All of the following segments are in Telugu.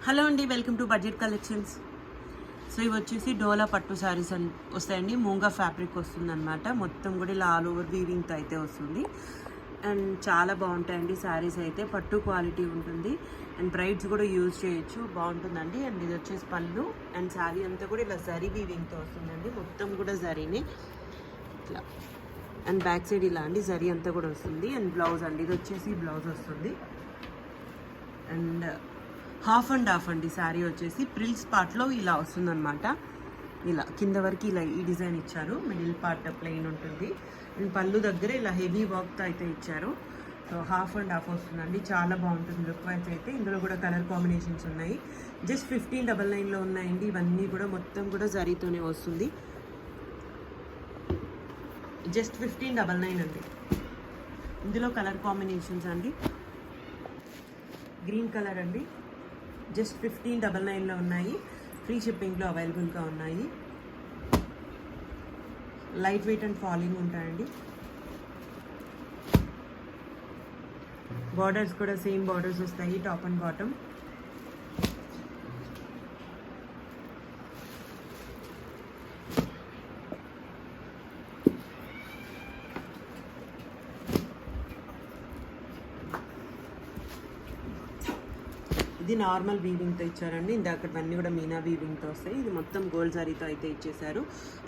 హలో అండి, welcome to budget collections. So ఇవి వచ్చేసి డోలా పట్టు శారీస్ అని వస్తాయండి. మూంగా ఫ్యాబ్రిక్ వస్తుందన్నమాట. మొత్తం కూడా ఇలా ఆల్ ఓవర్ వీవింగ్తో అయితే వస్తుంది. అండ్ చాలా బాగుంటాయండి శారీస్ అయితే. పట్టు క్వాలిటీ ఉంటుంది అండ్ బ్రైడ్స్ కూడా యూజ్ చేయొచ్చు, బాగుంటుందండి. అండ్ ఇది వచ్చేసి పళ్ళు అండ్ శారీ అంతా కూడా ఇలా జరీ వీవింగ్తో వస్తుందండి. మొత్తం కూడా జరీనే ఇట్లా. అండ్ బ్యాక్ సైడ్ ఇలా అండి జరీ అంతా కూడా వస్తుంది. అండ్ బ్లౌజ్ అండి, ఇది వచ్చేసి బ్లౌజ్ వస్తుంది. అండ్ హాఫ్ అండ్ హాఫ్ అండి శారీ వచ్చేసి ప్రిల్స్ పార్ట్లో ఇలా వస్తుందన్నమాట. ఇలా కింద వరకు ఇలా ఈ డిజైన్ ఇచ్చారు. మిడిల్ పార్ట్ ప్లెయిన్ ఉంటుంది అండ్ పళ్ళు దగ్గర ఇలా హెవీ వర్క్తో అయితే ఇచ్చారు. సో హాఫ్ అండ్ హాఫ్ వస్తుందండి. చాలా బాగుంటుంది లుక్ వైజ్ అయితే. ఇందులో కూడా కలర్ కాంబినేషన్స్ ఉన్నాయి. జస్ట్ 1599లో ఉన్నాయండి. ఇవన్నీ కూడా మొత్తం కూడా జరీతోనే వస్తుంది. జస్ట్ 1599 అండి. ఇందులో కలర్ కాంబినేషన్స్ అండి, గ్రీన్ కలర్ అండి, జస్ట్ 1599లో ఉన్నాయి. ఫ్రీ షిప్పింగ్లో అవైలబుల్గా ఉన్నాయి. లైట్ వెయిట్ అండ్ ఫాలింగ్ ఉంటాయండి. బార్డర్స్ కూడా సేమ్ బార్డర్స్ వస్తాయి, టాప్ అండ్ బాటమ్. ఇది నార్మల్ వీవింగ్తో ఇచ్చారండి. ఇందాకవన్నీ కూడా మీనా వీవింగ్తో వస్తాయి. ఇది మొత్తం గోల్డ్ జరీతో అయితే ఇచ్చేసారు.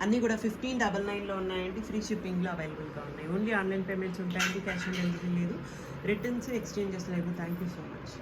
అన్నీ కూడా 1599లో ఉన్నాయండి. ఫ్రీ షిప్పింగ్లో అవైలబుల్గా ఉన్నాయి. ఓన్లీ ఆన్లైన్ పేమెంట్స్ ఉంటాయండి, క్యాష్ ఆన్ డెలివరీ లేదు. రిటర్న్స్ ఎక్స్చేంజెస్ లేవు. Thank you so much.